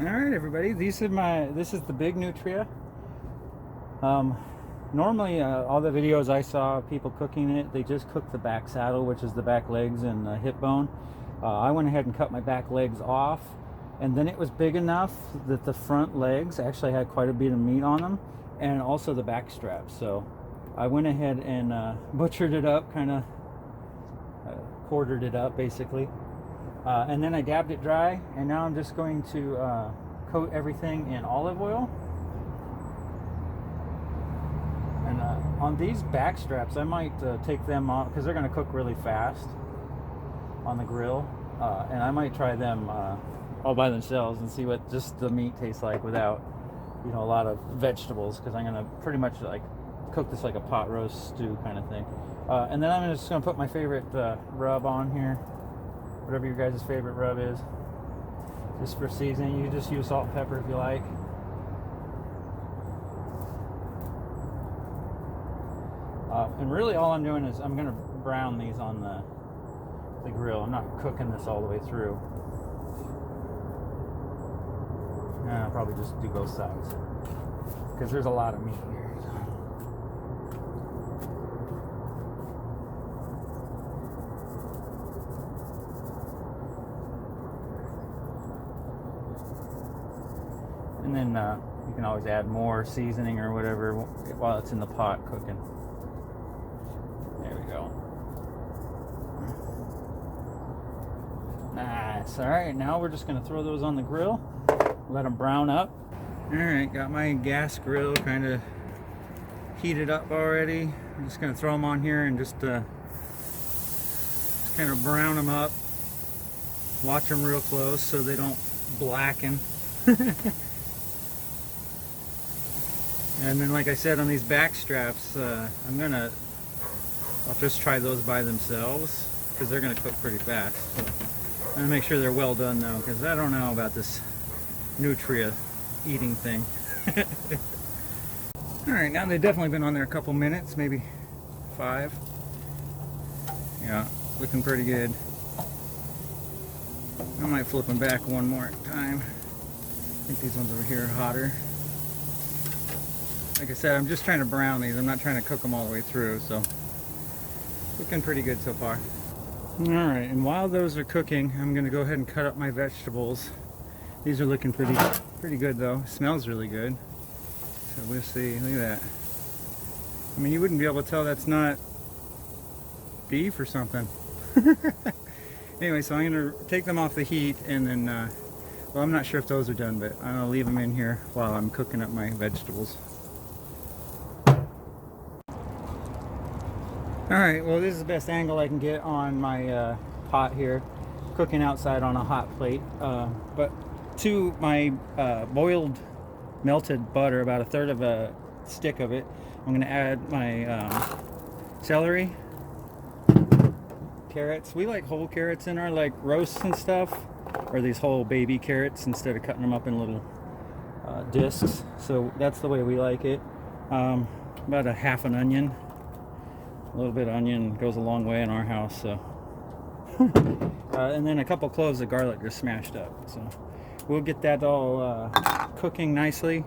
Alright everybody, this is the big Nutria. Normally all the videos I saw of people cooking it, they just cook the back saddle, which is the back legs and the hip bone. I went ahead and cut my back legs off, and then it was big enough that the front legs actually had quite a bit of meat on them, and also the back straps. So I went ahead and butchered it up, kind of quartered it up basically. And then I dabbed it dry, and now I'm just going to coat everything in olive oil. And on these back straps, I might take them off because they're going to cook really fast on the grill. And I might try them all by themselves and see what just the meat tastes like without, you know, a lot of vegetables, because I'm going to pretty much like cook this like a pot roast stew kind of thing. And then I'm just going to put my favorite rub on here. Whatever your guys' favorite rub is, just for seasoning. You can just use salt and pepper if you like. And really all I'm doing is I'm going to brown these on the grill. I'm not cooking this all the way through. And I'll probably just do both sides, because there's a lot of meat here. And then you can always add more seasoning or whatever while it's in the pot cooking. There we go. Nice. All right, now we're just going to throw those on the grill, let them brown up. All right, got my gas grill kind of heated up already. I'm just going to throw them on here and just kind of brown them up. Watch them real close so they don't blacken. And then, like I said, on these back straps, I'll just try those by themselves, because they're going to cook pretty fast. I'm going to make sure they're well done though, because I don't know about this Nutria eating thing. Alright, now they've definitely been on there a couple minutes, maybe 5. Yeah, looking pretty good. I might flip them back one more time. I think these ones over here are hotter. Like I said, I'm just trying to brown these. I'm not trying to cook them all the way through, so looking pretty good so far. Alright, and while those are cooking, I'm going to go ahead and cut up my vegetables. These are looking pretty good though. Smells really good. So we'll see. Look at that. I mean, you wouldn't be able to tell that's not beef or something. Anyway, so I'm going to take them off the heat, and then, well, I'm not sure if those are done, but I'm going to leave them in here while I'm cooking up my vegetables. Alright, well, this is the best angle I can get on my pot here, cooking outside on a hot plate. But to my boiled melted butter, about 1/3 of a stick of it, I'm going to add my celery, carrots. We like whole carrots in our like roasts and stuff, or these whole baby carrots instead of cutting them up in little discs. So that's the way we like it. About a half an onion. A little bit of onion goes a long way in our house, so. And then a couple cloves of garlic just smashed up. So we'll get that all cooking nicely,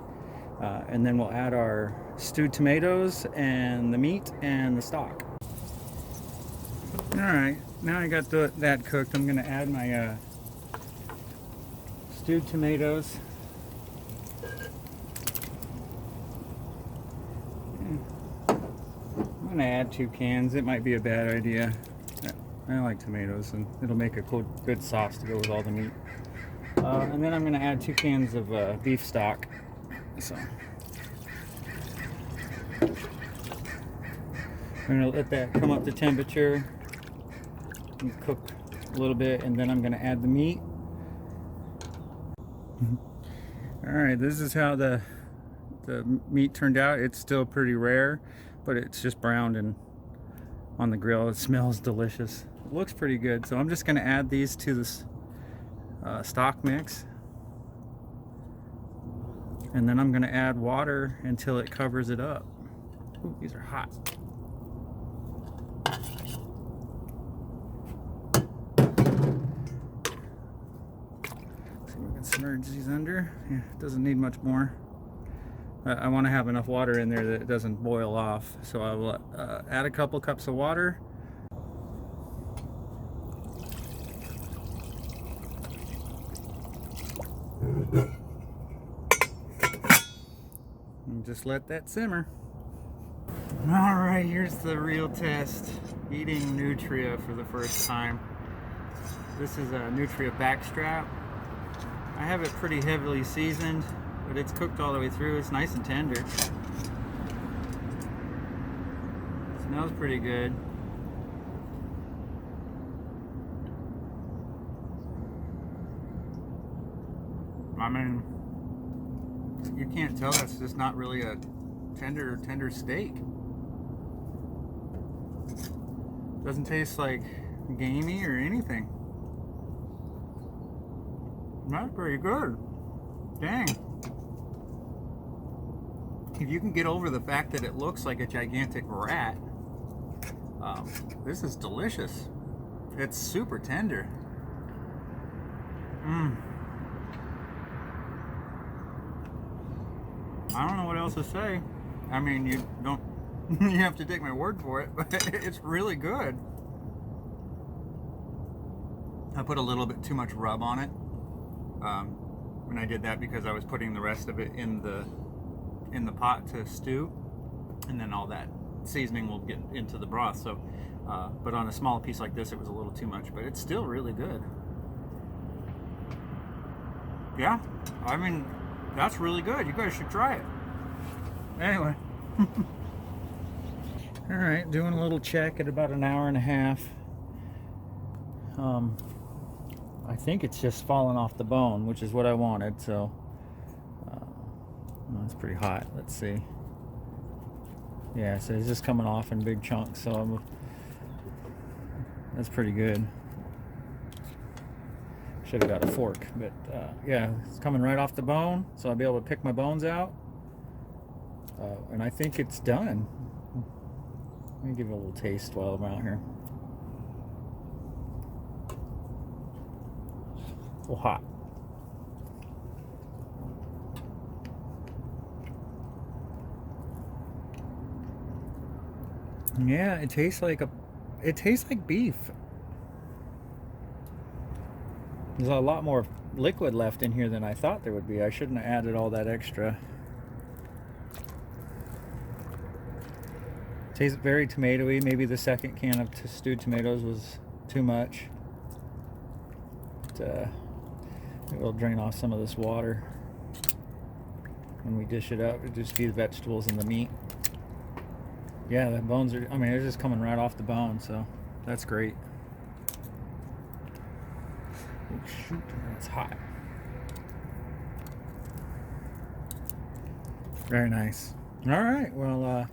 and then we'll add our stewed tomatoes and the meat and the stock. All right, now I got that cooked. I'm going to add my stewed tomatoes. I'm going to add 2 cans. It might be a bad idea. I like tomatoes, and it'll make a good sauce to go with all the meat. And then I'm going to add 2 cans of beef stock. So I'm going to let that come up to temperature and cook a little bit, and then I'm going to add the meat. Alright, this is how the meat turned out. It's still pretty rare, but it's just browned and on the grill. It smells delicious. It looks pretty good. So I'm just going to add these to this stock mix, and then I'm going to add water until it covers it up. Ooh, these are hot. can submerge these under. Yeah, it doesn't need much more. I want to have enough water in there that it doesn't boil off, so I will add a couple cups of water. And just let that simmer. Alright, here's the real test. Eating Nutria for the first time. This is a Nutria backstrap. I have it pretty heavily seasoned, but it's cooked all the way through. It's nice and tender. Smells pretty good. I mean, you can't tell that's just not really a tender steak. Doesn't taste like gamey or anything. That's pretty good. Dang. If you can get over the fact that it looks like a gigantic rat, this is delicious. It's super tender. I don't know what else to say. I mean, you don't, you have to take my word for it, but it's really good. I put a little bit too much rub on it. And I did that because I was putting the rest of it in the pot to stew, and then all that seasoning will get into the broth. So, but on a small piece like this, it was a little too much, but it's still really good. Yeah, I mean, that's really good. You guys should try it. Anyway. All right, doing a little check at about an hour and a half. I think it's just fallen off the bone, which is what I wanted. So it's pretty hot. Let's see. Yeah, so it's just coming off in big chunks. So that's pretty good. Should have got a fork, but yeah, it's coming right off the bone, so I'll be able to pick my bones out. And I think it's done. Let me give it a little taste while I'm out here. A little hot. Yeah, it tastes like beef. There's a lot more liquid left in here than I thought there would be. I shouldn't have added all that extra. Tastes very tomatoey. Maybe the second can of stewed tomatoes was too much. But, we'll drain off some of this water when we dish it up. It'll just be the vegetables and the meat. Yeah, the bones are, I mean, they're just coming right off the bone, so that's great. Oh, shoot, it's hot. Very nice. All right, well,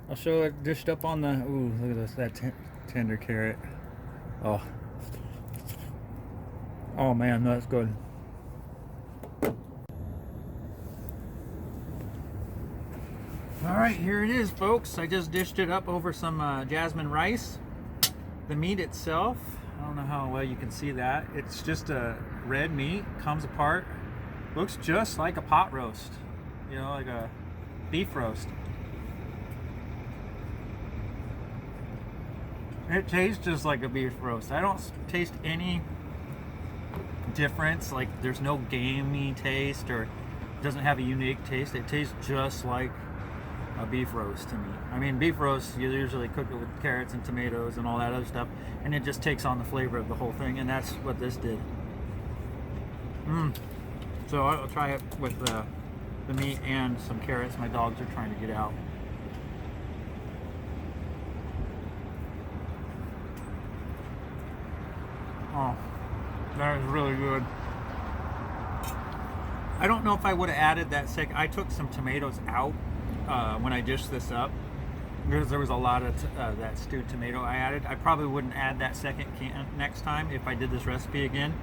I'll show it dished up on the, ooh, look at this, that tender carrot. Oh man, that's good. All right, here it is, folks. I just dished it up over some jasmine rice. The meat itself, I don't know how well you can see that. It's just a red meat, comes apart. Looks just like a pot roast, you know, like a beef roast. It tastes just like a beef roast. I don't taste any difference, like there's no gamey taste or it doesn't have a unique taste. It tastes just like a beef roast to me. I mean, beef roast, you usually cook it with carrots and tomatoes and all that other stuff, and it just takes on the flavor of the whole thing, and that's what this did. So I'll try it with the meat and some carrots. My dogs are trying to get out. Oh, that is really good. I don't know if I would have added that I took some tomatoes out when I dished this up because there was a lot of that stewed tomato I added. I probably wouldn't add that second can next time if I did this recipe again.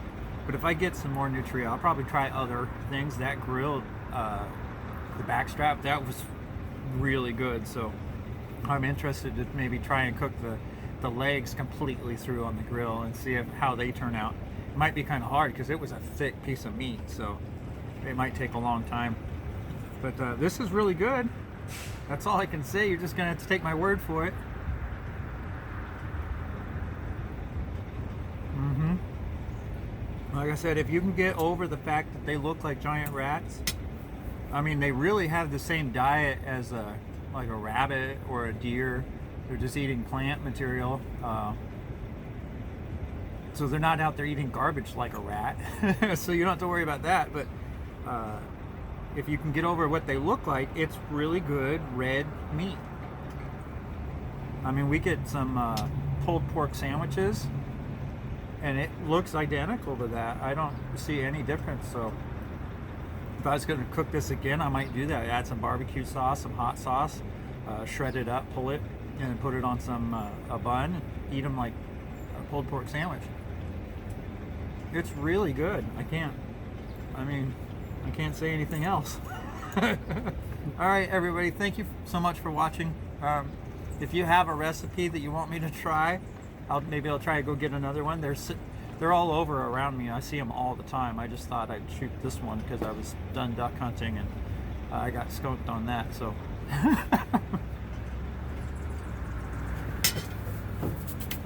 But if I get some more Nutria, I'll probably try other things. That grilled, the backstrap, that was really good. So I'm interested to maybe try and cook the legs completely through on the grill and see how they turn out. It might be kind of hard because it was a thick piece of meat, so it might take a long time. But this is really good. That's all I can say. You're just gonna have to take my word for it. Like I said, if you can get over the fact that they look like giant rats, I mean, they really have the same diet as like a rabbit or a deer. They're just eating plant material. So they're not out there eating garbage like a rat. So you don't have to worry about that. But if you can get over what they look like, it's really good red meat. I mean, we get some pulled pork sandwiches, and it looks identical to that. I don't see any difference. So if I was going to cook this again, I might do that. Add some barbecue sauce, some hot sauce, shred it up, pull it, and then put it on some a bun. Eat them like a pulled pork sandwich. It's really good. I can't say anything else. All right, everybody, thank you so much for watching. If you have a recipe that you want me to try, maybe I'll try to go get another one. They're all over around me. I see them all the time. I just thought I'd shoot this one because I was done duck hunting and I got skunked on that. So